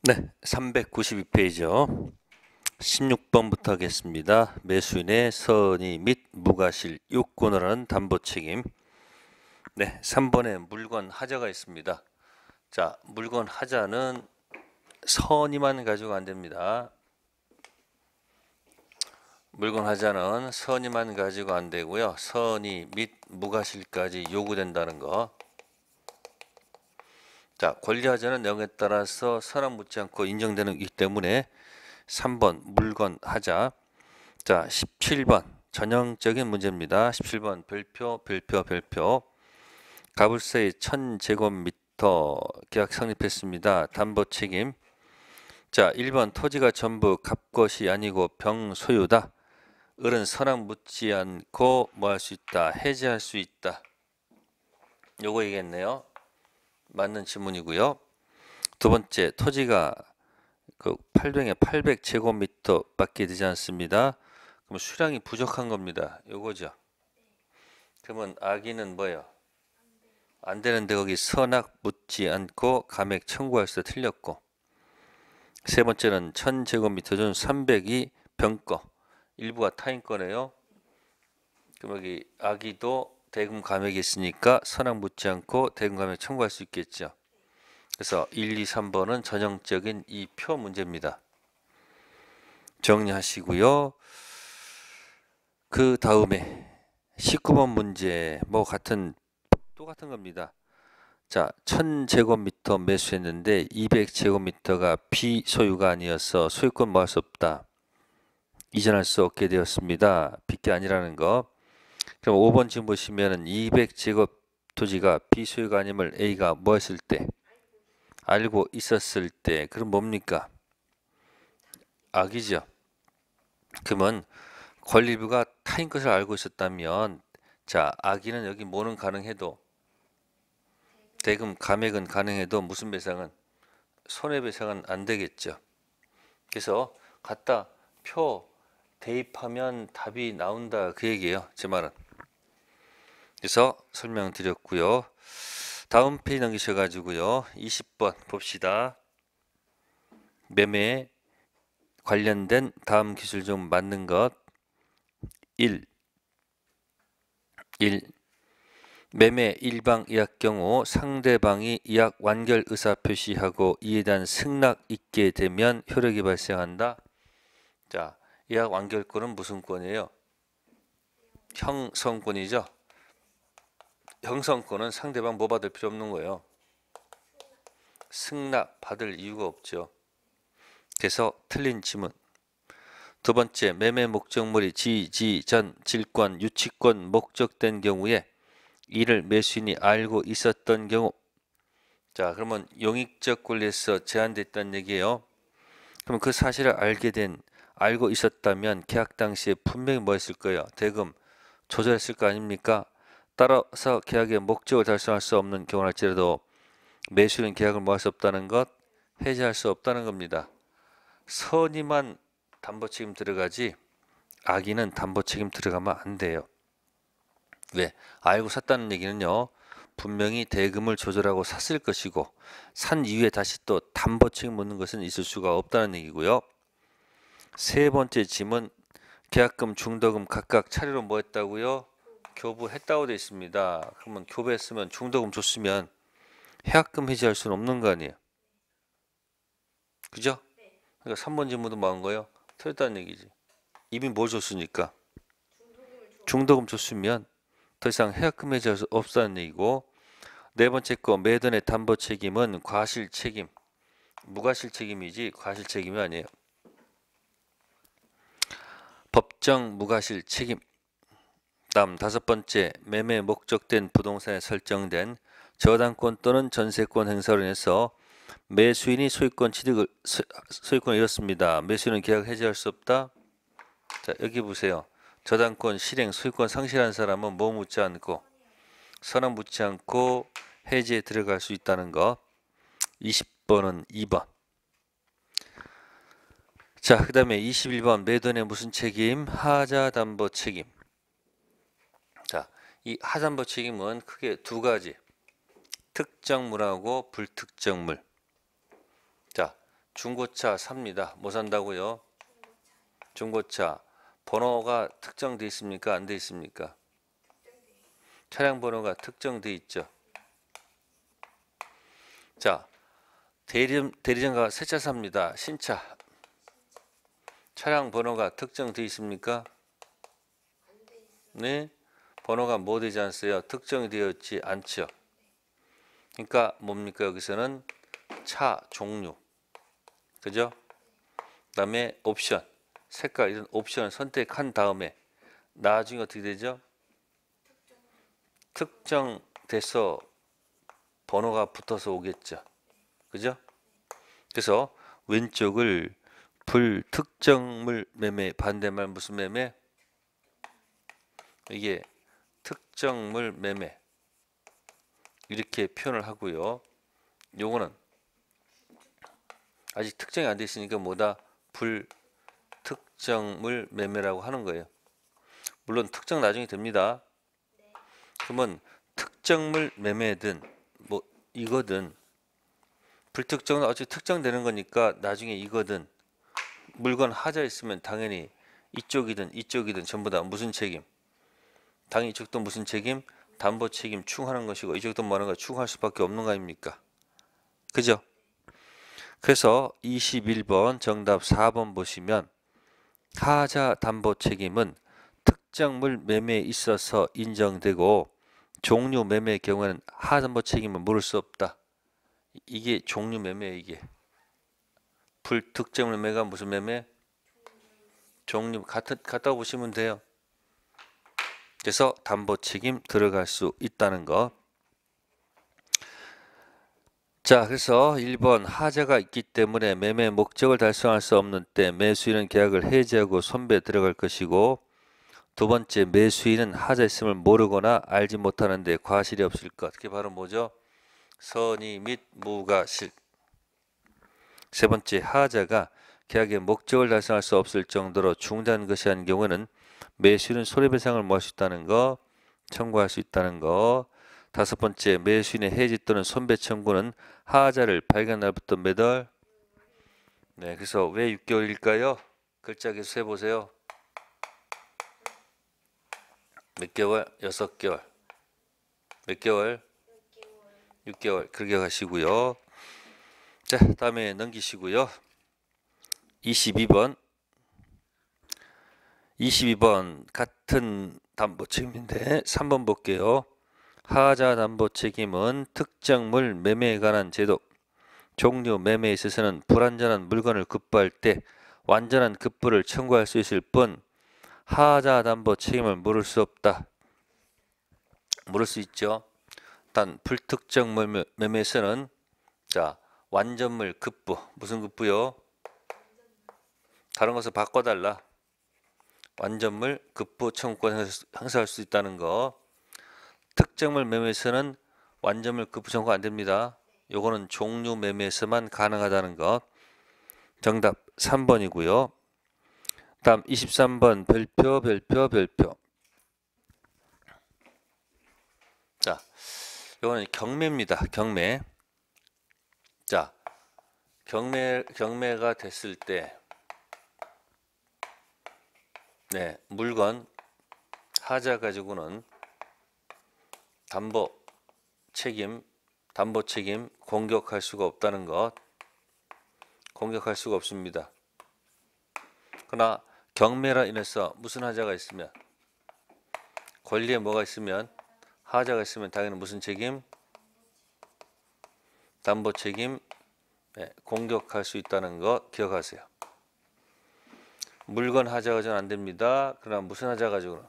네, 392페이지요. 16번부터 하겠습니다. 매수인의 선의 및 무과실 요건을 하는 담보 책임. 네, 3번에 물건 하자가 있습니다. 자, 물건 하자는 선의만 가지고 안 됩니다. 물건 하자는 선의만 가지고 안 되고요. 선의 및 무과실까지 요구된다는 거. 자, 권리하자는 내용에 따라서 선악 묻지 않고 인정되는 것이기 때문에 3번 물건 하자. 자, 17번 전형적인 문제입니다. 17번 별표 가불세의 1000제곱미터 계약 성립했습니다. 담보 책임. 자, 1번 토지가 전부 갑것이 아니고 병소유다. 을은 선악 묻지 않고 뭐 할 수 있다? 해지할 수 있다. 요거 얘기했네요. 맞는 질문이고요. 두 번째, 토지가 그 800제곱미터 밖에 되지 않습니다. 그럼 수량이 부족한 겁니다. 요거죠. 그러면 악의는 뭐예요? 안 되는데 거기 선악 묻지 않고 감액 청구할 수 틀렸고, 세 번째는 1000제곱미터 중 300이 병거, 일부가 타인 거네요. 그럼 여기 악의도 대금 감액이 있으니까 선악 묻지 않고 대금 감액 청구할 수 있겠죠. 그래서 1, 2, 3번은 전형적인 이 표 문제입니다. 정리하시고요. 그 다음에 19번 문제 뭐 똑같은 겁니다. 자, 1000제곱미터 매수했는데 200제곱미터가 비소유가 아니어서 소유권 뭐 할 수 없다. 이전할 수 없게 되었습니다. 빚게 아니라는 거. 그럼 5번 지금 보시면은 200제곱 토지가 비소유가 아님을 A가 뭐 했을 때? 알고 있었을 때. 그럼 뭡니까? 악이죠. 그러면 권리부가 타인 것을 알고 있었다면, 자, 악의는 여기 뭐는 가능해도 대금 감액은 가능해도 무슨 배상은? 손해배상은 안 되겠죠. 그래서 갖다 표 대입하면 답이 나온다 그 얘기예요. 제 말은. 그래서 설명드렸고요. 다음 페이지 넘기셔가지고요. 20번 봅시다. 매매 관련된 다음 기술 중 맞는 것 1. 매매 일방 이약 경우 상대방이 이약 완결 의사 표시하고 이에 대한 승낙 있게 되면 효력이 발생한다. 자, 이약 완결권은 무슨 권이에요? 형성권이죠. 형성권은 상대방 뭐 받을 필요 없는 거예요. 승낙 받을 이유가 없죠. 그래서 틀린 지문. 두 번째, 매매 목적물이 전, 질권, 유치권 목적된 경우에 이를 매수인이 알고 있었던 경우. 자, 그러면 용익적 권리에서 제한됐다는 얘기예요. 그럼 그 사실을 알고 있었다면 계약 당시에 분명히 뭐 했을 거예요? 대금 조절했을 거 아닙니까? 따라서 계약의 목적을 달성할 수 없는 경우랄지라도 매수인 계약을 뭐 할 수 없다는 것, 해지할 수 없다는 겁니다. 선의만 담보 책임 들어가지 악의는 담보 책임 들어가면 안 돼요. 왜? 알고 샀다는 얘기는요. 분명히 대금을 조절하고 샀을 것이고 산 이후에 다시 또 담보 책임 묻는 것은 있을 수가 없다는 얘기고요. 세 번째 짐은 계약금, 중도금 각각 차례로 뭐 했다고요? 교부했다고 되어 있습니다. 그러면 교부했으면 중도금 줬으면 해약금 해지할 수는 없는 거 아니에요. 그죠? 그러니까 3번 질문도 뭐 한 거예요? 틀렸다는 얘기지. 이미 뭘 줬으니까. 중도금 줬으면 더 이상 해약금 해지할 수 없다는 얘기고, 네 번째 거 매도인의 담보 책임은 과실 책임, 무과실 책임이지 과실 책임이 아니에요. 법정 무과실 책임. 다음 다섯 번째, 매매 목적된 부동산에 설정된 저당권 또는 전세권 행사로 인해서 매수인이 소유권을 잃었습니다. 매수인은 계약 해지할 수 없다. 자, 여기 보세요. 저당권 실행 소유권 상실한 사람은 뭐 묻지 않고 선언 묻지 않고 해지에 들어갈 수 있다는 거. 20번은 2번. 자, 그 다음에 21번 매도인의 무슨 책임? 하자 담보 책임. 자, 이 하담보 책임은 크게 두 가지. 특정물하고 불특정물. 자, 중고차 삽니다. 뭐 산다고요? 중고차. 번호가 특정돼 있습니까? 안 돼 있습니까? 차량 번호가 특정돼 있죠. 자, 대리점가 새 차 삽니다. 신차. 차량 번호가 특정돼 있습니까? 네. 번호가 뭐 되지 않았어요? 특정이 되었지 않죠. 그러니까 뭡니까? 여기서는 차 종류. 그죠? 그다음에 옵션. 색깔 이런 옵션을 선택한 다음에 나중에 어떻게 되죠? 특정돼서 번호가 붙어서 오겠죠. 그죠? 그래서 왼쪽을 불특정물 매매 반대말 무슨 매매? 이게 특정물 매매 이렇게 표현을 하고요. 요거는 아직 특정이 안 돼 있으니까 뭐다? 불특정물 매매라고 하는 거예요. 물론 특정 나중에 됩니다. 그러면 특정물 매매든 뭐 이거든 불특정은 어차피 특정되는 거니까 나중에 이거든 물건 하자 있으면 당연히 이쪽이든 전부 다 무슨 책임? 당연히 이쪽도 무슨 책임? 담보 책임 추궁하는 것이고 이쪽도 뭐 하는 거 추궁할 수밖에 없는 거 아닙니까? 그죠? 그래서 21번 정답 4번 보시면 하자 담보 책임은 특정물 매매에 있어서 인정되고 종류 매매의 경우에는 하자 담보 책임은 물을 수 없다. 이게 종류 매매 이게 불특정 매매가 무슨 매매? 종류 같다고 보시면 돼요. 그래서 담보 책임 들어갈 수 있다는 거. 자, 그래서 1번 하자가 있기 때문에 매매 목적을 달성할 수 없는 때 매수인은 계약을 해지하고 손배에 들어갈 것이고 두 번째 매수인은 하자 있음을 모르거나 알지 못하는데 과실이 없을 것. 그게 바로 뭐죠? 선의 및 무과실. 세 번째 하자가 계약의 목적을 달성할 수 없을 정도로 중대한 것이 아닌 경우는 매수인은 손해배상을 뭐 할 수 있다는 거, 청구할 수 있다는 거. 다섯 번째 매수인의 해지 또는 손배 청구는 하자를 발견 날부터 몇 월? 네, 그래서 왜 6개월일까요? 글자 계속 세보세요. 몇 개월? 6개월. 몇 개월? 6개월. 그렇게 가시고요. 자, 다음에 넘기시고요. 22번. 22번 같은 담보 책임인데 3번 볼게요. 하자 담보 책임은 특정물 매매에 관한 제도, 종류 매매에 있어서는 불완전한 물건을 급부할 때 완전한 급부를 청구할 수 있을 뿐 하자 담보 책임을 물을 수 없다. 물을 수 있죠. 단 불특정물 매매에서는 자 완전물 급부 무슨 급부요? 다른 것을 바꿔달라. 완전물 급부 청구권 행사할 수 있다는 거. 특정물 매매에서는 완전물 급부 청구 안 됩니다. 요거는 종류 매매에서만 가능하다는 것. 정답 3번이고요. 다음 23번 별표. 자, 요거는 경매입니다. 경매. 자, 경매가 됐을 때 네, 물건 하자 가지고는 담보 책임 공격할 수가 없다는 것. 공격할 수가 없습니다. 그러나 경매라 인해서 무슨 하자가 있으면 권리에 뭐가 있으면 하자가 있으면 당연히 무슨 책임? 담보 책임 네, 공격할 수 있다는 거 기억하세요. 물건 하자 가지고는 안 됩니다. 그러나 무슨 하자 가지고는?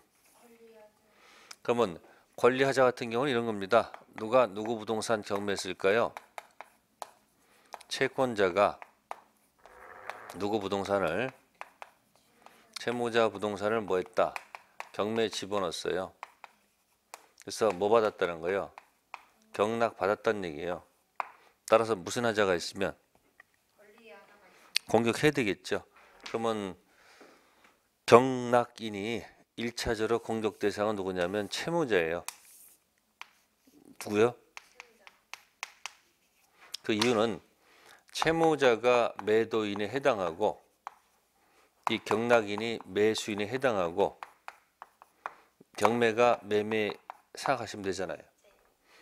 그러면 권리 하자 같은 경우는 이런 겁니다. 누가 누구 부동산 경매했을까요? 채권자가 누구 부동산을 채무자 부동산을 뭐 했다? 경매에 집어넣었어요. 그래서 뭐 받았다는 거예요? 경락 받았다는 얘기예요. 따라서 무슨 하자가 있으면 공격해야 되겠죠. 그러면 경락인이 1차적으로 공격 대상은 누구냐면 채무자예요. 누구요? 그 이유는 채무자가 매도인에 해당하고 이 경락인이 매수인에 해당하고 경매가 매매 생각하시면 되잖아요.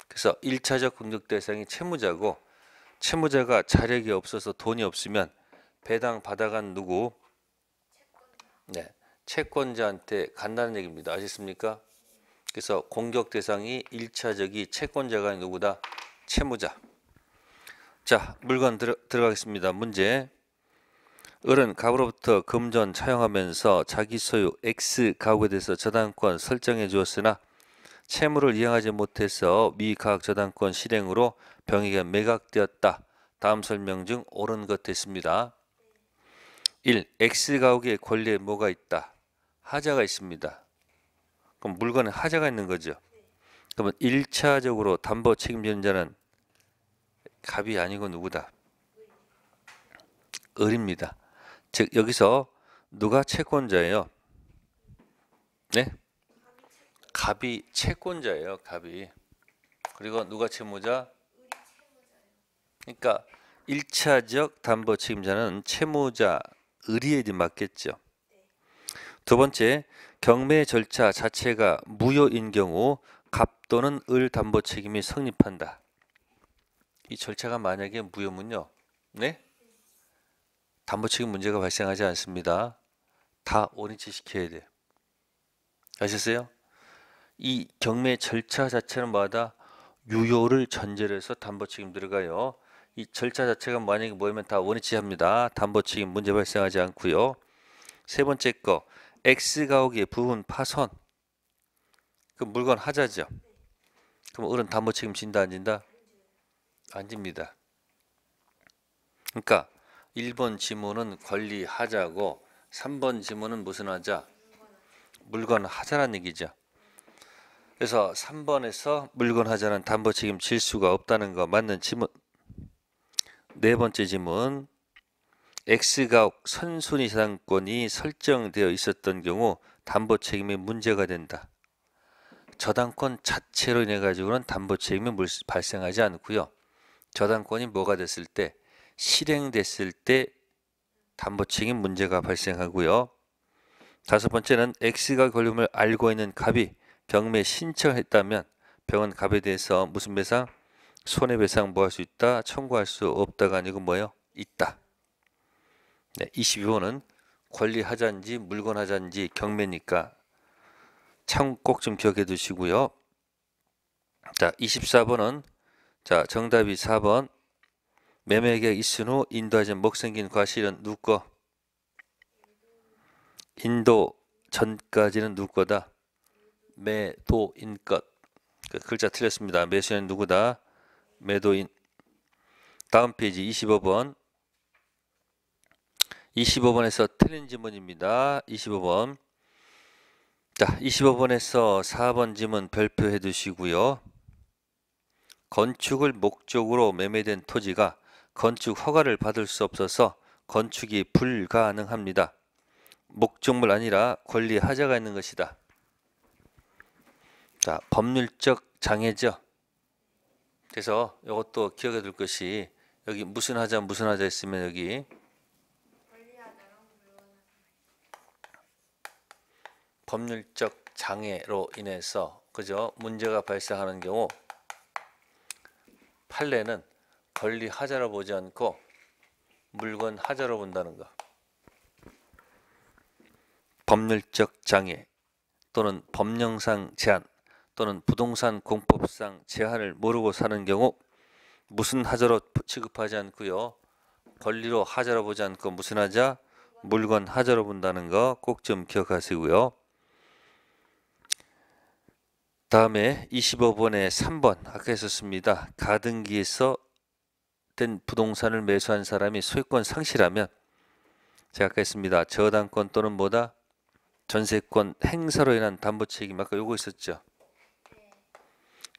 그래서 1차적 공적 대상이 채무자고 채무자가 자력이 없어서 돈이 없으면 배당 받아간 누구? 네, 채권자한테 간다는 얘기입니다. 아셨습니까? 그래서 공격 대상이 1차적이 채권자가 누구다? 채무자. 자, 물건 들어가겠습니다. 문제. 을은 갑으로부터 금전 차용하면서 자기 소유 X 가옥에 대해서 저당권 설정해 주었으나 채무를 이행하지 못해서 미가학 저당권 실행으로 병에게 매각되었다. 다음 설명 중 옳은 것 됐습니다. 1. X 가옥의 권리에 뭐가 있다? 하자가 있습니다. 그럼 물건에 하자가 있는 거죠. 그러면 1차적으로 담보 책임지는 자는 갑이 아니고 누구다? 을입니다. 즉 여기서 누가 채권자예요? 네? 갑이 채권자예요. 갑이. 그리고 누가 채무자? 그러니까 1차적 담보 책임자는 채무자 을이 맞겠죠. 두 번째, 경매 절차 자체가 무효인 경우 갑 또는 을 담보 책임이 성립한다. 이 절차가 만약에 무효면요. 네? 담보 책임 문제가 발생하지 않습니다. 다 원위치 시켜야 돼. 아셨어요? 이 경매 절차 자체는 뭐다? 유효를 전제로 해서 담보 책임 들어가요. 이 절차 자체가 만약에 뭐냐면 다 원위치합니다. 담보 책임 문제 발생하지 않고요. 세 번째 거 X 가옥의 부분 파손. 그 물건 하자죠. 그럼 을은 담보 책임 진다 안 진다? 안 집니다. 그러니까 1번 지문은 권리 하자고 3번 지문은 무슨 하자? 물건 하자란 얘기죠. 그래서 3번에서 물건 하자는 담보 책임 질 수가 없다는 거 맞는 지문. 네 번째 지문. X가옥 선순위 저당권이 설정되어 있었던 경우 담보 책임이 문제가 된다. 저당권 자체로 인해 가지고는 담보 책임이 발생하지 않고요. 저당권이 뭐가 됐을 때 실행됐을 때 담보 책임 문제가 발생하고요. 다섯 번째는 X가 권리금을 알고 있는 갑이 경매 신청했다면 병은 갑에 대해서 무슨 배상? 손해배상 뭐 할 수 있다? 청구할 수 없다가 아니고 뭐요? 있다. 네, 22번은 권리 하자인지 물건 하자인지 경매니까 참 꼭 좀 기억해 두시고요. 자, 24번은 자, 정답이 4번. 매매계약 있은 후 인도하지 못 생긴 과실은 누구 거? 인도 전까지는 누구 거다? 매도인 것. 그 글자 틀렸습니다. 매수인은 누구다? 매도인. 다음 페이지 25번. 25번에서 틀린 지문입니다. 25번. 자, 25번에서 4번 지문 별표해 두시고요. 건축을 목적으로 매매된 토지가 건축 허가를 받을 수 없어서 건축이 불가능합니다. 목적물 아니라 권리 하자가 있는 것이다. 자, 법률적 장애죠. 그래서 이것도 기억해 둘 것이 여기 무슨 하자 있으면 여기 법률적 장애로 인해서 그죠? 문제가 발생하는 경우 판례는 권리 하자로 보지 않고 물건 하자로 본다는 거. 법률적 장애 또는 법령상 제한 또는 부동산 공법상 제한을 모르고 사는 경우 무슨 하자로 취급하지 않고요. 권리로 하자로 보지 않고 무슨 하자? 물건 하자로 본다는 거 꼭 좀 기억하시고요. 다음에 25번에 3번 아까 했었습니다. 가등기에서 된 부동산을 매수한 사람이 소유권 상실하면 제가 아까 했습니다. 저당권 또는 뭐다? 전세권 행사로 인한 담보 책임 아까 요거 있었죠.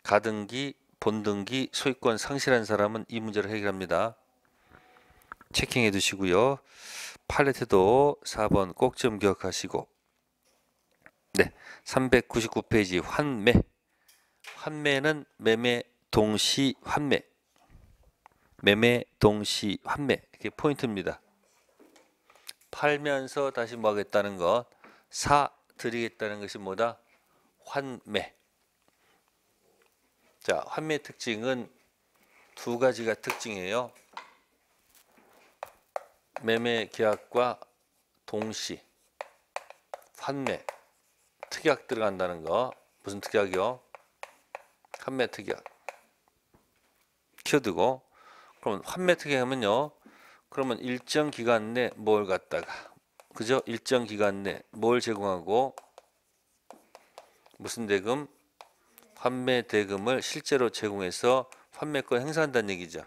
가등기, 본등기, 소유권 상실한 사람은 이 문제를 해결합니다. 체킹해 두시고요. 팔레트도 4번 꼭 좀 기억하시고 네, 399페이지 환매. 환매는 매매 동시 환매. 매매, 동시, 환매. 이게 포인트입니다. 팔면서 다시 뭐 하겠다는 것, 사 드리겠다는 것이 뭐다? 환매. 자, 환매 특징은 두 가지가 특징이에요. 매매 계약과 동시, 환매, 특약 들어간다는 거. 무슨 특약이요? 환매 특약. 키워두고, 그럼 환매 특약하면요. 그러면 일정 기간 내 뭘 갖다가, 그죠? 일정 기간 내 뭘 제공하고, 무슨 대금? 환매 대금을 실제로 제공해서 환매권 행사한다는 얘기죠.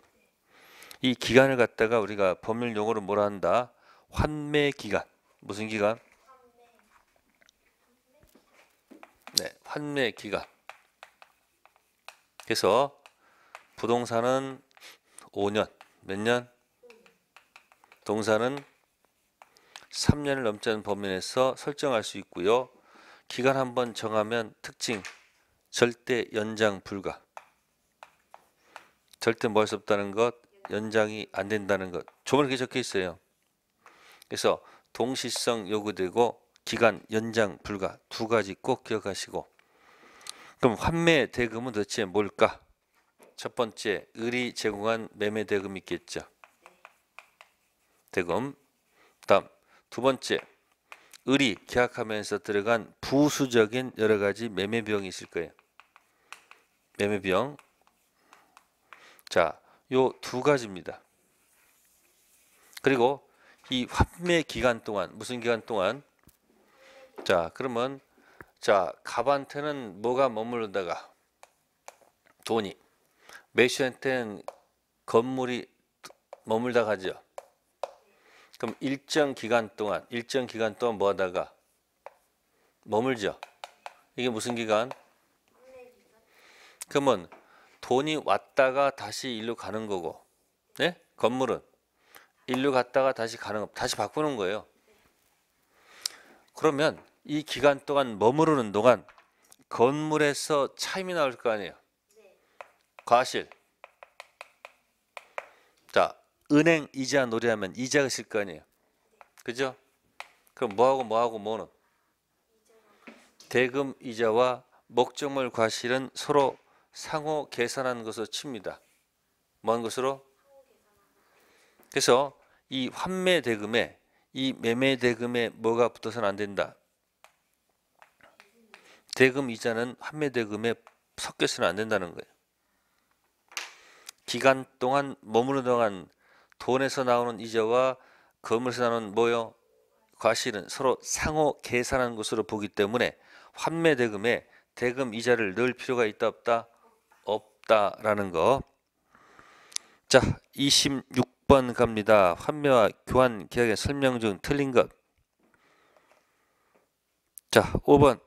이 기간을 갖다가 우리가 법률 용어로 뭐라 한다? 환매 기간. 무슨 기간? 네, 환매 기간. 그래서 부동산은 5년, 몇 년? 동산은 3년을 넘지 않은 범위 내에서 설정할 수 있고요. 기간 한번 정하면 특징, 절대 연장 불가. 절대 뭐 할 수 없다는 것, 연장이 안 된다는 것. 조문에 이렇게 적혀 있어요. 그래서 동시성 요구되고 기간 연장 불가 두 가지 꼭 기억하시고. 그럼 환매 대금은 도대체 뭘까? 첫 번째, 을이 제공한 매매 대금이 있겠죠. 대금. 다음 두 번째, 을이 계약하면서 들어간 부수적인 여러 가지 매매 비용이 있을 거예요. 매매 비용. 자, 요 두 가지입니다. 그리고 이 환매 기간 동안, 무슨 기간 동안? 자, 그러면 자, 갑한테는 뭐가 머무르다가 돈이, 매수한테는 건물이 머물다 가죠. 그럼 일정 기간 동안 뭐 하다가 머물죠. 이게 무슨 기간? 그러면 돈이 왔다가 다시 일로 가는 거고, 네? 건물은 일로 갔다가 다시 가는 거, 다시 바꾸는 거예요. 그러면 이 기간 동안 머무르는 동안 건물에서 차임이 나올 거 아니에요. 과실. 자, 은행 이자 노래하면 이자가 있을 거 아니에요. 그죠? 그럼 뭐는? 대금 이자와 목적물 과실은 서로 상호 계산하는 것으로 칩니다. 뭐 하는 것으로? 그래서 이 환매 대금에 이 매매 대금에 뭐가 붙어서는 안 된다. 대금 이자는 환매 대금에 섞여서는 안 된다는 거예요. 기간 동안 머무르는 동안 돈에서 나오는 이자와 건물에서 나오는 뭐요? 과실은 서로 상호 계산하는 것으로 보기 때문에 환매 대금에 대금 이자를 넣을 필요가 있다 없다? 없다라는 거. 자, 26번 갑니다. 환매와 교환 계약의 설명 중 틀린 것. 자, 5번.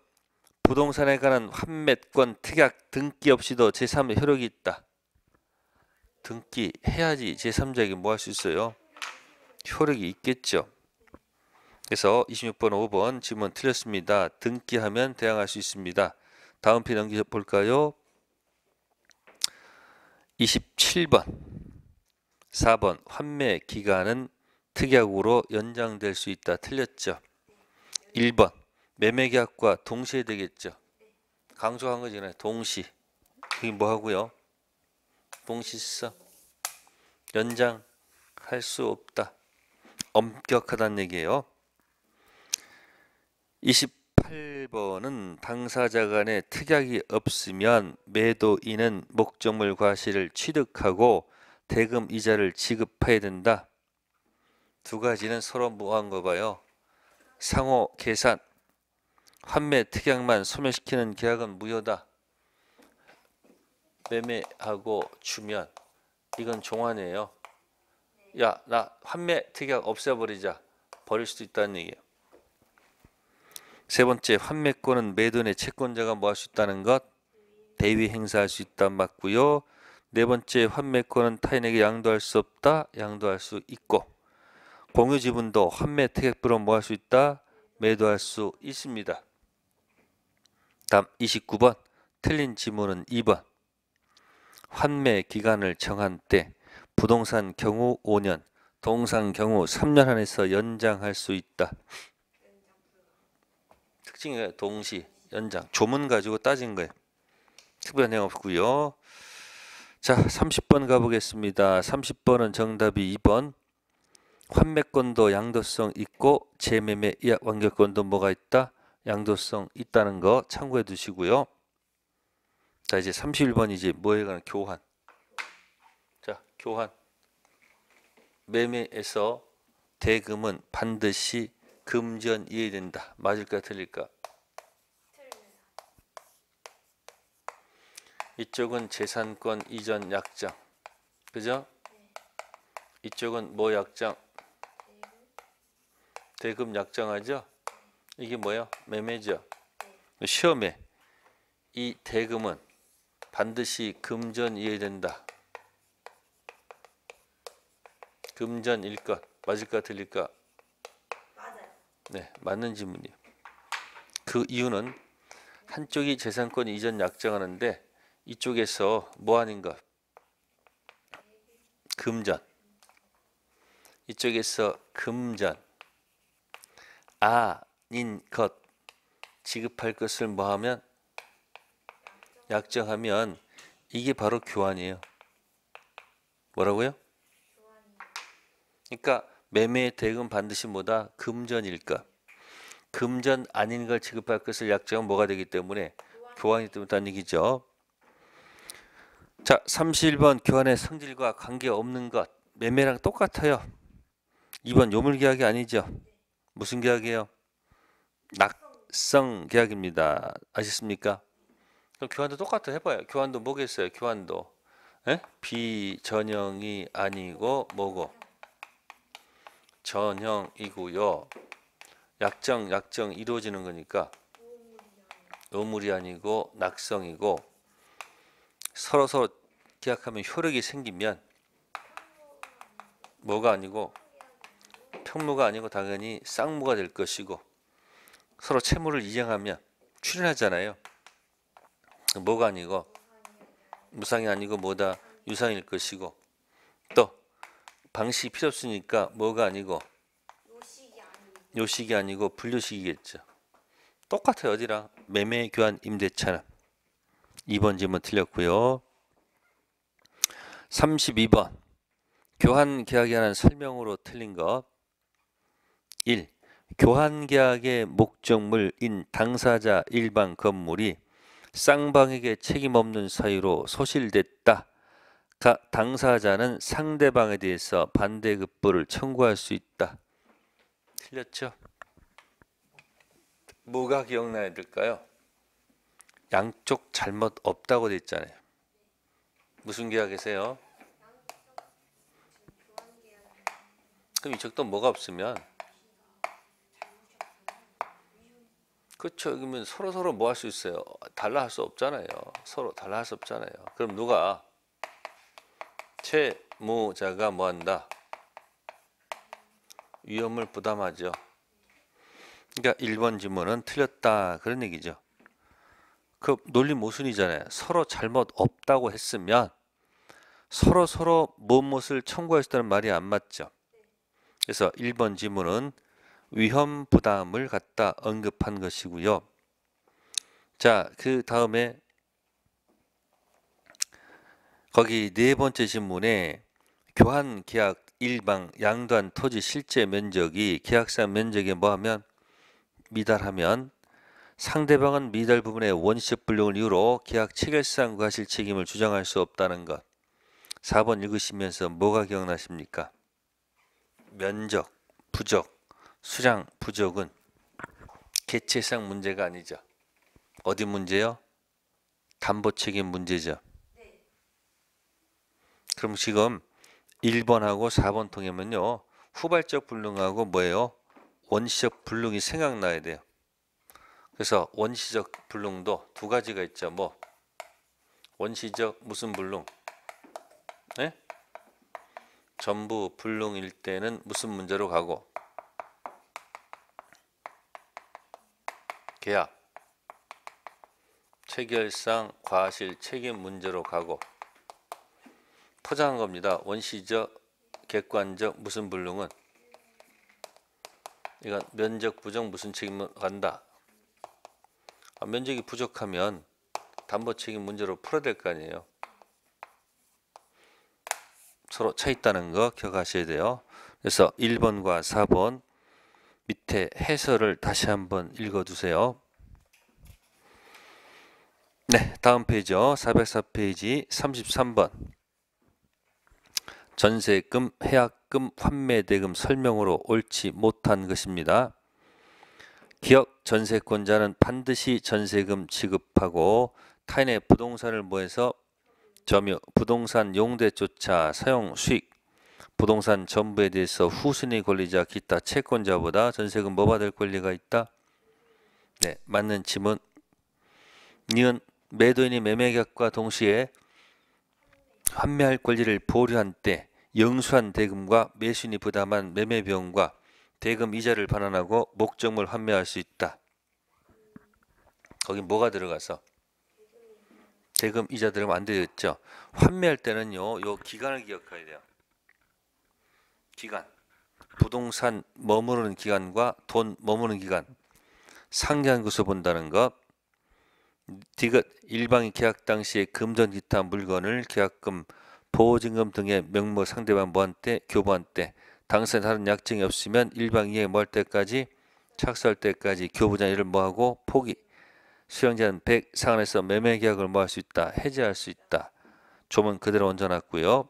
부동산에 관한 환매권 특약 등기 없이도 제3의 효력이 있다. 등기 해야지 제3자에게 뭐 할 수 있어요? 효력이 있겠죠. 그래서 26번, 5번 질문 틀렸습니다. 등기하면 대항할 수 있습니다. 다음 편 넘겨볼까요? 27번, 4번 환매 기간은 특약으로 연장될 수 있다. 틀렸죠. 1번 매매계약과 동시에 되겠죠. 강조한 거잖아요. 동시. 그게 뭐 하고요? 동시서 연장할 수 없다. 엄격하다는 얘기예요. 28번은 당사자 간에 특약이 없으면 매도인은 목적물 과실을 취득하고 대금 이자를 지급해야 된다. 두 가지는 서로 뭐한 거 봐요? 상호 계산. 환매 특약만 소멸시키는 계약은 무효다. 매매하고 주면 이건 종환이에요. 야, 나 환매 특약 없애버리자. 버릴 수도 있다는 얘기예요. 세 번째, 환매권은 매도인의 채권자가 뭐 할 수 있다는 것? 대위 행사할 수 있다. 맞고요. 네 번째, 환매권은 타인에게 양도할 수 없다. 양도할 수 있고, 공유 지분도 환매 특약부로 뭐 할 수 있다? 매도할 수 있습니다. 다음 29번, 틀린 지문은 2번. 환매 기간을 정한 때 부동산 경우 5년, 동산 경우 3년 안에서 연장할 수 있다. 특징이 동시, 연장, 조문 가지고 따진 거예요. 특별한 내용 없고요. 자, 30번 가보겠습니다. 30번은 정답이 2번. 환매권도 양도성 있고 재매매 예약 완결권도 뭐가 있다? 양도성 있다는 거 참고해 두시고요. 자, 이제 31번이지 뭐에 관한 교환. 자, 교환. 매매에서 대금은 반드시 금전 이해된다. 맞을까 틀릴까? 이쪽은 재산권 이전 약정. 그죠? 이쪽은 뭐 약정? 대금 약정하죠? 이게 뭐야? 매매죠? 시험에 이 대금은 반드시 금전 이해된다. 금전일 것. 맞을까 틀릴까? 맞아요. 네, 맞는 질문이에요. 그 이유는 한쪽이 재산권 이전 약정하는데 이쪽에서 뭐 하는 것? 금전. 이쪽에서 금전. 아닌 것. 지급할 것을 뭐 하면? 약정하면 이게 바로 교환이에요. 뭐라고요? 그러니까 매매 대금 반드시 뭐다? 금전일 것. 금전 아닌 걸 지급할 것을 약정은 뭐가 되기 때문에 교환이 되는 얘기죠. 자, 31번 교환의 성질과 관계없는 것. 매매랑 똑같아요. 2번 요물계약이 아니죠. 무슨 계약이에요? 낙성 계약입니다. 아셨습니까? 그럼 교환도 똑같아 해봐요. 교환도 뭐겠어요? 교환도 비전형이 아니고 뭐고? 전형이고요. 약정 이루어지는 거니까 요물이 아니고 낙성이고 서로 계약하면 효력이 생기면 뭐가 아니고 평무가 아니고 당연히 쌍무가 될 것이고 서로 채무를 이행하면 출연하잖아요. 뭐가 아니고 무상이 아니고 뭐다? 유상일 것이고 또 방식이 필요 없으니까 뭐가 아니고 요식이 아니고 분류식이겠죠. 똑같아요. 어디랑? 매매 교환 임대차는. 2번 질문 틀렸고요. 32번 교환 계약에 관한 설명으로 틀린 것. 1. 교환 계약의 목적물인 당사자 일반 건물이 쌍방에게 책임 없는 사유로 소실됐다. 당사자는 상대방에 대해서 반대급부를 청구할 수 있다. 틀렸죠? 뭐가 기억나야 될까요? 양쪽 잘못 없다고 돼 있잖아요. 무슨 계약이세요? 그럼 이쪽도 뭐가 없으면 그렇죠. 그러면 서로 뭐 할 수 있어요? 달라 할 수 없잖아요. 서로 달라 할 수 없잖아요. 그럼 누가 채무자가 뭐 한다? 위험을 부담하죠. 그러니까 1번 질문은 틀렸다 그런 얘기죠. 그 논리 모순이잖아요. 서로 잘못 없다고 했으면 서로 무엇을 청구할 수 있다는 말이 안 맞죠. 그래서 1번 질문은 위험 부담을 갖다 언급한 것이고요. 자, 그 다음에 거기 네 번째 질문에 교환 계약 일방 양도한 토지 실제 면적이 계약상 면적에 뭐하면 미달하면 상대방은 미달 부분의 원시적 불능을 이유로 계약 체결상 과실 책임을 주장할 수 없다는 것. 4번 읽으시면서 뭐가 기억나십니까? 면적, 부적, 수량, 부적은 개체상 문제가 아니죠. 어디 문제요? 담보 책임 문제죠. 그럼 지금 1번하고 4번 통해면요. 후발적 불능하고 뭐예요? 원시적 불능이 생각나야 돼요. 그래서 원시적 불능도 두 가지가 있죠. 뭐 원시적 무슨 불능? 네? 전부 불능일 때는 무슨 문제로 가고? 계약, 체결상 과실 책임 문제로 가고 포장한 겁니다. 원시적, 객관적 무슨 불능은 이건 면적 부족 무슨 책임을 간다. 면적이 부족하면 담보 책임 문제로 풀어야 될 거 아니에요. 서로 차 있다는 거 기억하셔야 돼요. 그래서 1번과 4번 밑에 해설을 다시 한번 읽어두세요. 네, 다음 페이지요. 404페이지 33번. 전세금, 해약금, 환매대금 설명으로 옳지 못한 것입니다. 기억 전세권자는 반드시 전세금 지급하고 타인의 부동산을 모해서 점유, 부동산 용대조차 사용 수익, 부동산 전부에 대해서 후순위 권리자 기타 채권자보다 전세금 뭐 받을 권리가 있다? 네, 맞는 지문. 니은 매도인이 매매계약과 동시에 환매할 권리를 보류한 때 영수한 대금과 매수인이 부담한 매매비용과 대금 이자를 반환하고 목적물 환매할 수 있다. 거기 뭐가 들어가서? 대금 이자 들어가면 안 되겠죠. 환매할 때는요, 요 기간을 기억해야 돼요. 기간. 부동산 머무르는 기간과 돈 머무르는 기간. 상기한 것으로 본다는 것. 디귿 일방이 계약 당시에 금전 기타 물건을 계약금, 보증금 등의 명목 상대방 모한테 교부한 때 당사에 다른 약정이 없으면 일방 이행 모할 때까지 착수할 때까지 교부자 이를 모하고 포기. 수령자는 100 상한에서 매매 계약을 모할 수 있다. 해지할 수 있다. 조문 그대로 얹어놨고요.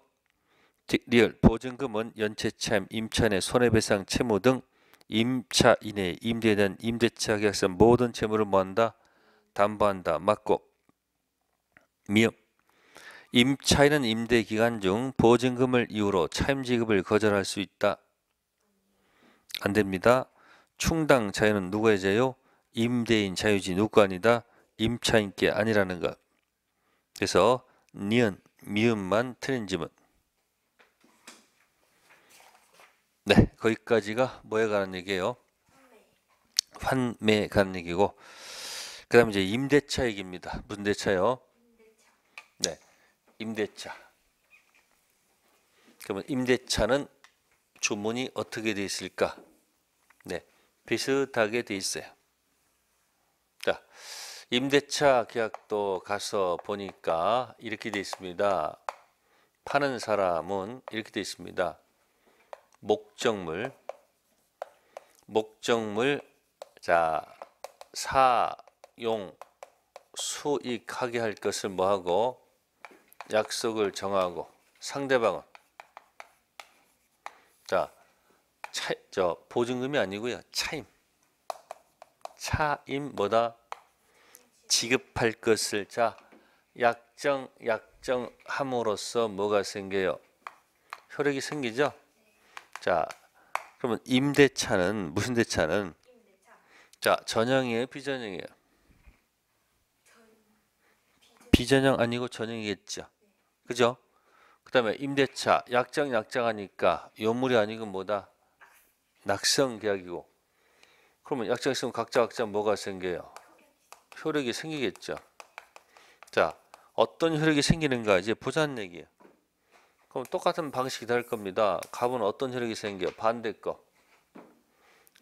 리얼 보증금은 연체차임, 임차인의 손해배상 채무 등 임차 이내 임대에 대한 임대차 계약서 모든 채무를 모한다. 담보한다. 맞고. 미음 임차인은 임대 기간 중 보증금을 이유로 차임 지급을 거절할 수 있다. 안 됩니다. 충당 자유는 누구의 자유? 임대인 자유지 누구 아니다? 임차인께 아니라는 것. 그래서 니은, 미음만 틀린 지문. 네, 거기까지가 뭐에 관한 얘기예요? 환매에 관한 얘기고, 그 다음에 이제 임대차 얘기입니다. 무슨 대차요? 네, 임대차. 그러면 임대차는 주문이 어떻게 되어 있을까? 네, 비슷하게 되어 있어요. 자, 임대차 계약도 가서 보니까 이렇게 되어 있습니다. 파는 사람은 이렇게 되어 있습니다. 목적물, 자, 사용, 수익하게 할 것을 뭐하고 약속을 정하고 상대방은 자, 보증금이 아니고요. 차임 뭐다? 지급할 것을 약정함으로써 뭐가 생겨요? 효력이 생기죠? 자, 그러면 임대차는 무슨 대차는? 자, 전형이에요, 비전형이에요? 비전형 아니고 전형이겠죠. 그죠? 그 다음에 임대차 약정하니까 요물이 아니고 뭐다? 낙성 계약이고. 그러면 약정 있으면 각자 뭐가 생겨요? 효력이 생기겠죠. 자, 어떤 효력이 생기는가 이제 보자는 얘기예요. 그럼 똑같은 방식이 될 겁니다. 갑은 어떤 효력이 생겨? 반대 거.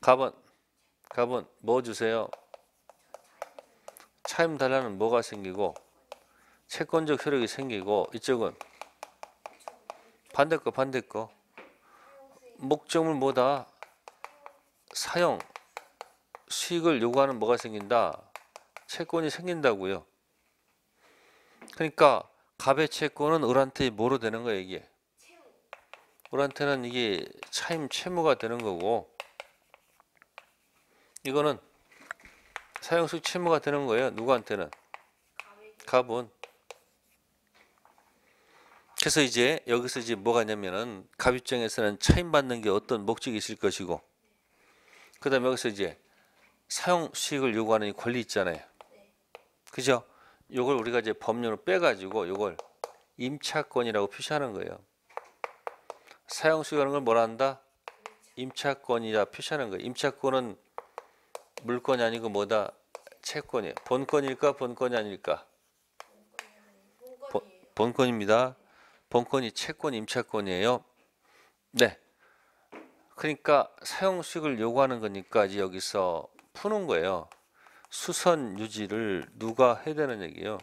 갑은 뭐 주세요? 차임 달라는 뭐가 생기고 채권적 효력이 생기고 이쪽은 반대 거. 목적물 뭐다? 사용, 수익을 요구하는 뭐가 생긴다? 채권이 생긴다고요. 그러니까 갑의 채권은 을한테 뭐로 되는 거예요, 이게? 을한테는 이게 차임 채무가 되는 거고 이거는 사용수익 채무가 되는 거예요. 누구한테는? 갑은. 그래서 이제 여기서 이제 뭐가 있냐면은 갑 입장에서는 차임 받는 게 어떤 목적이 있을 것이고 그 다음에 여기서 이제 사용 수익을 요구하는 이 권리 있잖아요. 그죠? 요걸 우리가 이제 법률로 빼가지고 요걸 임차권이라고 표시하는 거예요. 사용 수익하는 걸 뭐라 한다? 임차권이라 표시하는 거예요. 임차권은 물건이 아니고 뭐다? 채권이에요. 본권일까? 본권이 아닐까? 본권입니다. 본권이 채권, 임차권이에요. 네. 그러니까 사용 수익을 요구하는 거니까 이제 여기서 푸는 거예요. 수선 유지를 누가 해야 되는 얘기예요.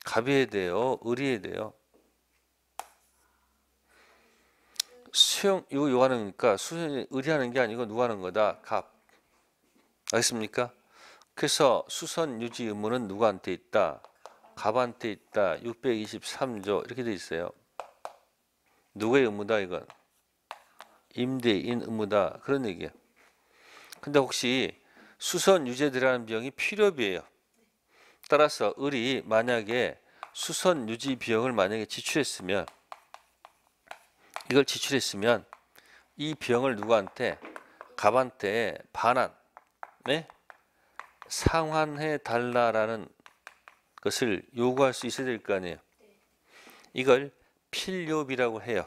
갑이 해야 돼요? 을이 해야 돼요? 수용 이거 요구하는 거니까 수선이 을이 하는 게 아니고 누가 하는 거다? 갑. 알겠습니까? 그래서 수선 유지 의무는 누구한테 있다? 갑한테 있다. 623조 이렇게 돼 있어요. 누구의 의무다 이건? 임대인 의무다. 그런 얘기예요. 근데 혹시 수선 유지에 들어가는 비용이 필요비예요. 따라서 을이 만약에 수선 유지 비용을 만약에 지출했으면 이걸 지출했으면 이 비용을 누구한테? 갑한테 반환, 네? 상환해 달라라는 것을 요구할 수 있어야 될 거 아니에요. 이걸 필요비라고 해요.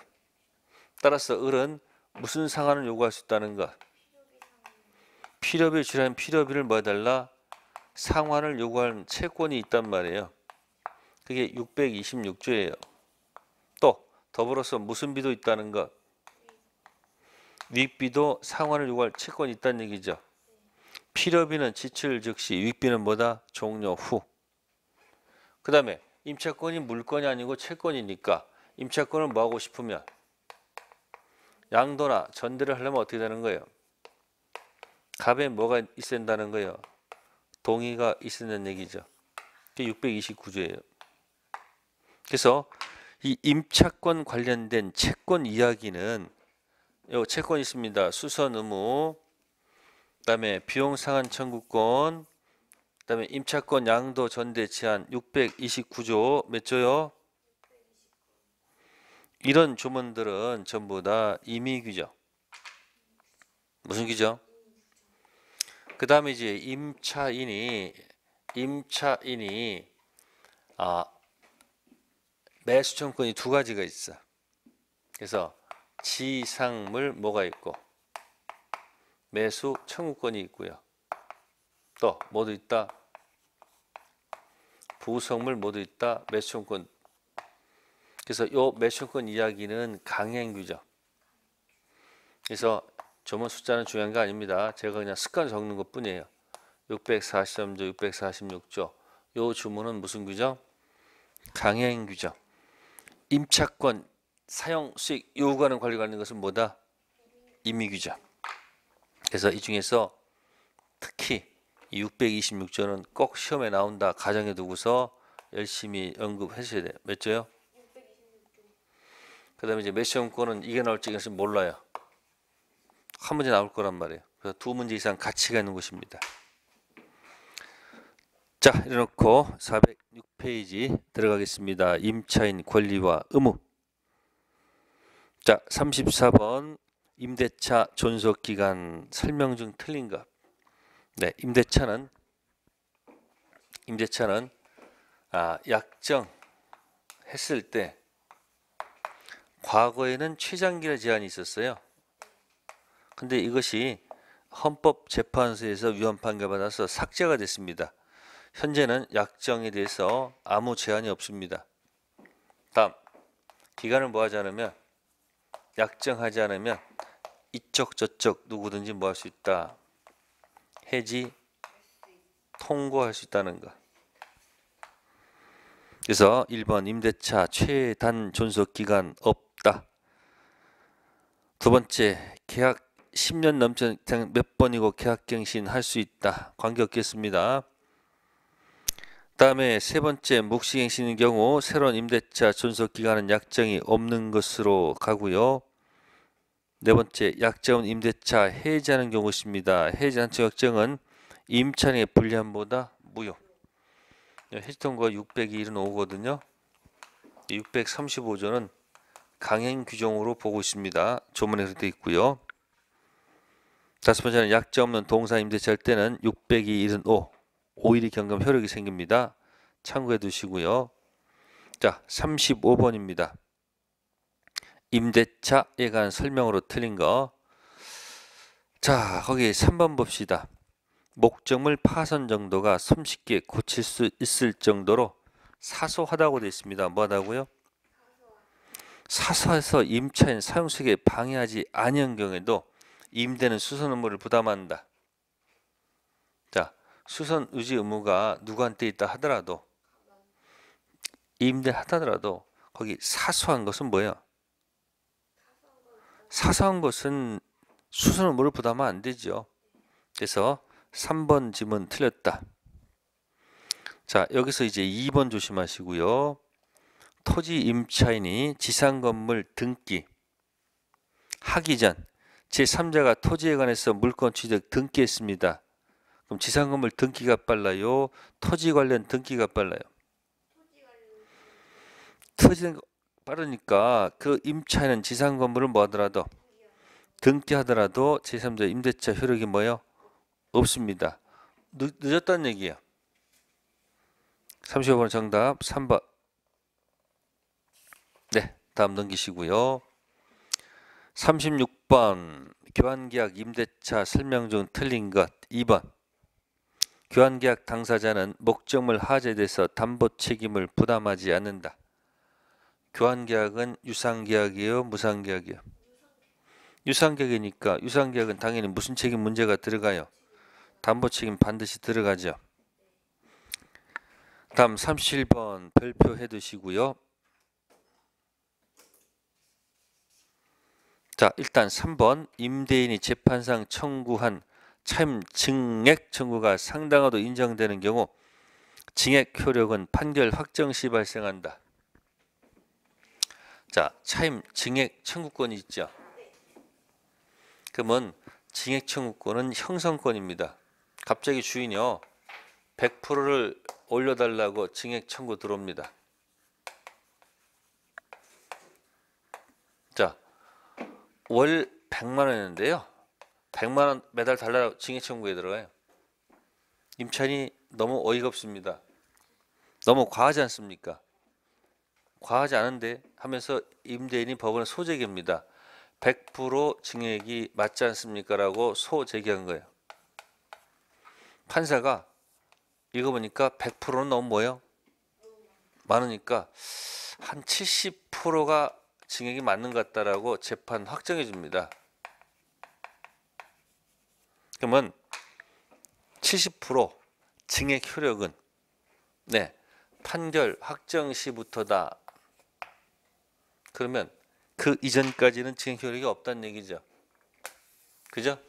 따라서 을은 무슨 상환을 요구할 수 있다는 것? 필요비를 지출하면 필요비를 뭐 해달라? 상환을 요구하는 채권이 있단 말이에요. 그게 626조예요. 또 더불어서 무슨 비도 있다는 것? 위익비도 상환을 요구할 채권이 있다는 얘기죠. 필요비는 지출 즉시, 위익비는 뭐다? 종료 후. 그 다음에 임차권이 물건이 아니고 채권이니까 임차권을 뭐 하고 싶으면 양도나 전대를 하려면 어떻게 되는 거예요? 갑에 뭐가 있어야 된다는 거예요? 동의가 있어야 된다는 얘기죠. 그게 629조예요. 그래서 이 임차권 관련된 채권 이야기는 요 채권 있습니다. 수선 의무, 그다음에 비용 상환 청구권, 그다음에 임차권 양도 전대 제한 629조 몇 조요? 이런 조문들은 전부 다 임의규정. 무슨 규정? 그다음에 이제 임차인이 매수 청구권이 두 가지가 있어. 그래서 지상물 뭐가 있고 매수 청구권이 있고요. 또 뭐도 있다? 부속물 뭐도 있다? 매수 청구권. 그래서 요 매수 청구권 이야기는 강행 규정. 그래서 조문 숫자는 중요한 게 아닙니다. 제가 그냥 습관 적는 것 뿐이에요. 643조, 646조. 요 주문은 무슨 규정? 강행 규정. 임차권 사용 수익 요구하는 권리가 있는 것은 뭐다? 임의 규정. 그래서 이 중에서 특히 이 626조는 꼭 시험에 나온다 가정해 두고서 열심히 언급하셔야 돼요. 몇 조요? 그 다음에 이제 매수청구권은 이게 나올지 이것은 몰라요. 한 문제 나올 거란 말이에요. 그래서 두 문제 이상 가치가 있는 것입니다. 자, 이래놓고 406페이지 들어가겠습니다. 임차인 권리와 의무. 자, 34번 임대차 존속기간 설명 중 틀린 것. 네, 임대차는 약정했을 때 과거에는 최장기의 제한이 있었어요. 근데 이것이 헌법재판소에서 위헌 판결 받아서 삭제가 됐습니다. 현재는 약정에 대해서 아무 제한이 없습니다. 다음, 기간을 뭐 하지 않으면 약정하지 않으면 이쪽 저쪽 누구든지 뭐 할 수 있다. 해지 통고할 수 있다는 것. 그래서 1번 임대차 최단 존속 기간 없다. 두 번째 계약 10년 넘지 몇 번이고 계약갱신 할 수 있다. 관계없겠습니다. 다음에 세 번째 묵시갱신의 경우 새로운 임대차 존속 기간은 약정이 없는 것으로 가고요. 네 번째 약정은 임대차 해지하는 경우 있습니다. 해지한 약정은 임차인의 불리함보다 무효. 해지 통고가 675거든요. 635조는 강행 규정으로 보고 있습니다. 조문에 그렇게 있고요. 다섯 번째는 약정 없는 동사 임대차 할 때는 675 5일이 경감 효력이 생깁니다. 참고해 두시고요. 자, 35번입니다. 임대차에 관한 설명으로 틀린 거. 자, 거기 3번 봅시다. 목적물 파손 정도가 손쉽게 고칠 수 있을 정도로 사소하다고 되어 있습니다. 뭐하다고요? 사서에서 임차인 사용수에게 방해하지 아니한 경우에도 임대는 수선 의무를 부담한다. 자, 수선 유지 의무가 누구한테 있다 하더라도 임대하더라도 거기 사소한 것은 뭐예요? 사소한 것은 수선 의무를 부담하면 안 되죠. 그래서 3번 질문 틀렸다. 자, 여기서 이제 2번 조심하시고요. 토지 임차인이 지상건물 등기 하기 전 제3자가 토지에 관해서 물권 취득 등기했습니다. 그럼 지상건물 등기가 빨라요? 토지 관련 등기가 빨라요? 토지가 빠르니까 그 임차인은 지상건물을 뭐 하더라도 등기하더라도 제3자 임대차 효력이 뭐예요? 없습니다. 늦었다는 얘기예요. 35번 정답 3번. 네, 다음 넘기시고요. 36번 교환계약 임대차 설명 중 틀린 것 2번. 교환계약 당사자는 목적물 하자돼서 담보 책임을 부담하지 않는다. 교환계약은 유상계약이에요? 무상계약이에요? 유상계약이니까 유상계약은 당연히 무슨 책임 문제가 들어가요? 담보 책임 반드시 들어가죠. 다음 37번 별표해 두시고요. 자, 일단 3번 임대인이 재판상 청구한 차임 증액 청구가 상당하도 인정되는 경우 증액 효력은 판결 확정 시 발생한다. 자, 차임 증액 청구권이 있죠. 그러면 증액 청구권은 형성권입니다. 갑자기 주인이요 100%를 올려달라고 증액 청구 들어옵니다. 자, 월 100만 원인데요. 100만 원 매달 달라고 증액 청구에 들어가요. 임차인이 너무 어이가 없습니다. 너무 과하지 않습니까? 과하지 않은데 하면서 임대인이 법원에 소재기입니다. 100% 증액이 맞지 않습니까? 라고 소제기한 거예요. 판사가 읽어보니까 100%는 너무 뭐예요? 많으니까 한 70%가 증액이 맞는 것 같다라고 재판 확정해 줍니다. 그러면 70% 증액 효력은 네, 판결 확정 시부터다. 그러면 그 이전까지는 증액 효력이 없다는 얘기죠. 그죠?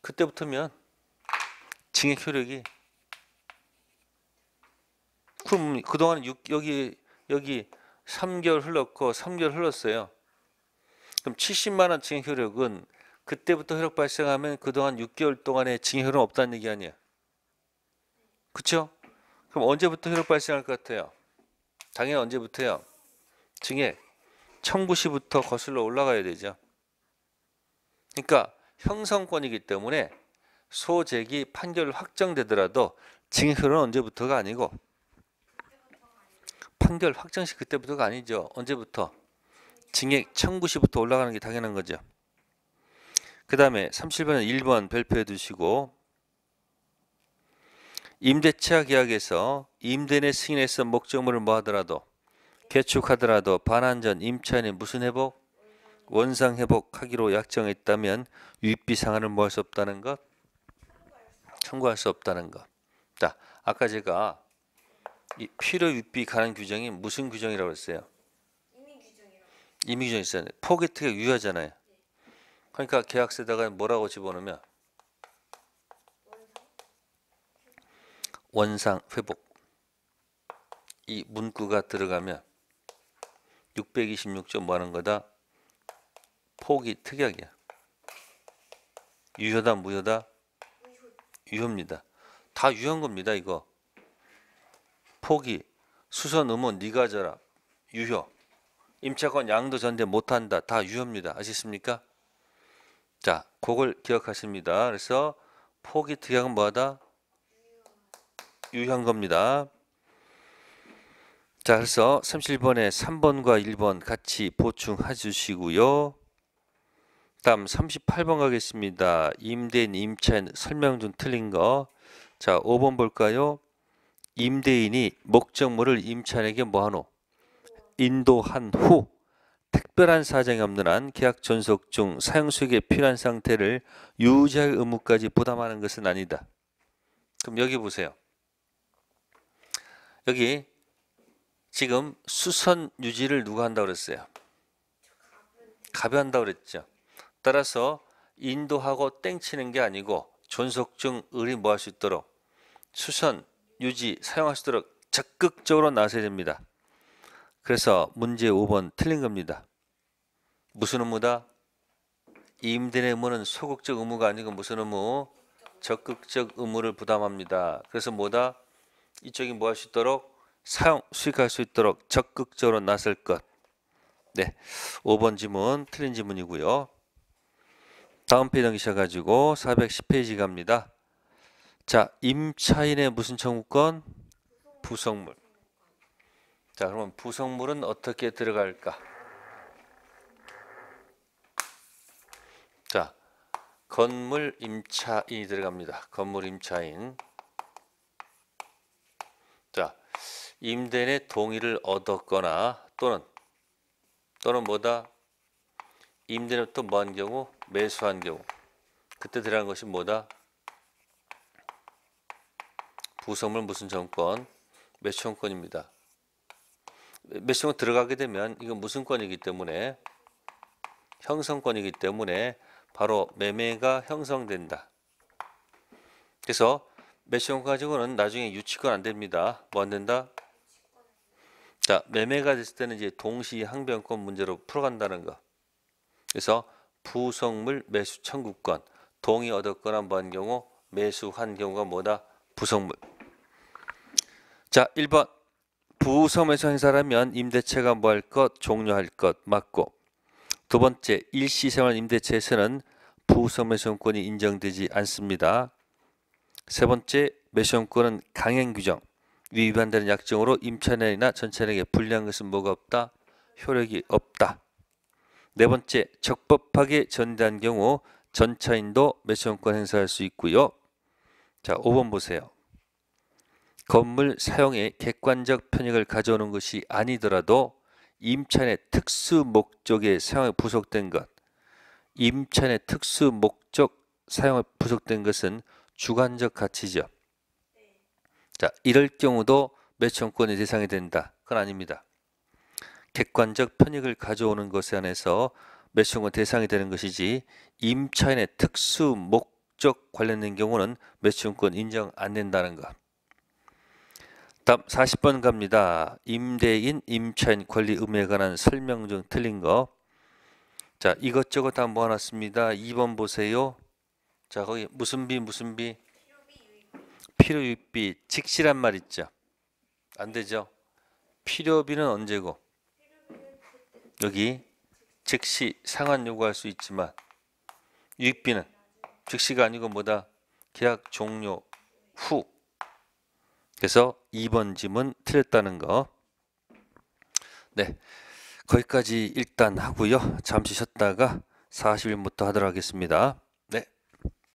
그때부터면 증액 효력이 그럼 그동안 여기 3개월 흘렀고 3개월 흘렀어요. 그럼 70만 원 증액 효력은 그때부터 효력 발생하면 그동안 6개월 동안의 증액 효력은 없다는 얘기 아니에요. 그렇죠? 그럼 언제부터 효력 발생할 것 같아요? 당연히 언제부터요? 증액 청구 시부터 거슬러 올라가야 되죠. 그러니까 형성권이기 때문에 소재기 판결 확정되더라도 증액 효력은 언제부터가 아니고 판결 확정 시 그때부터가 아니죠. 언제부터? 증액 청구 시부터 올라가는 게 당연한 거죠. 그 다음에 37번은 1번 별표해 두시고 임대차 계약에서 임대인의 승인해서 목적물을 뭐 하더라도 개축하더라도 반환 전 임차인이 무슨 회복? 원상 회복하기로 약정했다면 유입비 상한을 뭐 할 수 없다는 것? 청구할 수 없다는 것. 자, 아까 제가 이 필요 유입비 관한 규정이 무슨 규정이라고 했어요? 이미 규정이 있어요. 포기특약 유효하잖아요. 그러니까 계약서에다가 뭐라고 집어넣으면 원상 회복 이 문구가 들어가면 626조 뭐 하는 거다? 포기 특약이야. 유효다 무효다? 유효입니다. 다 유효한 겁니다. 이거 포기 수선 의무 네가 져라 유효 임차권 양도 전제 못한다 다 유효입니다. 아시겠습니까? 자, 그걸 기억하십니다. 그래서 포기 특약은 뭐하다? 유효한 겁니다. 자, 그래서 37번에 3번과 1번 같이 보충해 주시고요. 다음 38번 가겠습니다. 임대인 임차인 설명 중 틀린 거. 자, 5번 볼까요? 임대인이 목적물을 임차인에게 뭐하노? 인도한 후 특별한 사정이 없는 한 계약 존속 중 사용 수익에 필요한 상태를 유지할 의무까지 부담하는 것은 아니다. 그럼 여기 보세요. 여기 지금 수선 유지를 누가 한다고 그랬어요? 갑이 한다고 그랬죠. 따라서 인도하고 땡치는 게 아니고 존속 중 을이 뭐 할 수 있도록 수선 유지 사용할 수 있도록 적극적으로 나서야 됩니다. 그래서 문제 5번 틀린 겁니다. 무슨 의무다? 임대인의 의무는 소극적 의무가 아니고 무슨 의무? 적극적 의무를 부담합니다. 그래서 뭐다? 이쪽이 뭐 할 수 있도록 사용, 수익할 수 있도록 적극적으로 나설 것. 네, 5번 지문 틀린 지문이고요. 다음 페이지 넘기셔가지고 410페이지 갑니다. 자, 임차인의 무슨 청구권? 부속물. 자, 그러면 부속물은 어떻게 들어갈까? 자, 건물 임차인이 들어갑니다. 건물 임차인. 자, 임대인의 동의를 얻었거나 또는 뭐다? 임대인부터 뭐 한 경우? 매수한 경우. 그때 들어간 것이 뭐다? 부속물 무슨 청구권? 매수청구권입니다. 매수청구권 들어가게 되면 이건 무슨 권이기 때문에 형성권이기 때문에 바로 매매가 형성된다. 그래서 매수청구권 가지고는 나중에 유치권 안 됩니다. 뭐 안 된다? 자, 매매가 됐을 때는 이제 동시 항변권 문제로 풀어간다는 거. 그래서 부속물 매수 청구권, 동의 얻었거나 뭐 한 경우, 매수한 경우가 뭐다? 부속물. 자, 1번 부속매수 행사라면 임대차가 뭐 할 것? 종료할 것 맞고. 두 번째, 일시생활 임대차에서는 부속매수권이 인정되지 않습니다. 세 번째, 매수권은 강행 규정, 위반되는 약정으로 임차인이나 전차인에게 불리한 것은 뭐가 없다? 효력이 없다. 네 번째, 적법하게 전대한 경우 전차인도 매수권 행사할 수 있고요. 자, 5번 보세요. 건물 사용에 객관적 편익을 가져오는 것이 아니더라도 임차인의 특수 목적에 사용에 부속된 것, 임차인의 특수 목적 사용에 부속된 것은 주관적 가치죠. 자, 이럴 경우도 매수권의 대상이 된다. 그건 아닙니다. 객관적 편익을 가져오는 것에 한해서 매수권 대상이 되는 것이지 임차인의 특수 목적 관련된 경우는 매수권 인정 안 된다는 것. 다음 40번 갑니다. 임대인, 임차인 권리 의무에 관한 설명 중 틀린 거. 자, 이것저것 다 모아놨습니다. 2번 보세요. 자, 거기 무슨 비? 필요유익비. 직시란 말 있죠. 안 되죠. 필요비는 언제고? 여기 즉시 상환 요구할 수 있지만 유익비는 즉시가 아니고 뭐다? 계약 종료 후. 그래서 2번 질문 틀렸다는 거. 네, 거기까지 일단 하고요. 잠시 쉬었다가 40일부터 하도록 하겠습니다.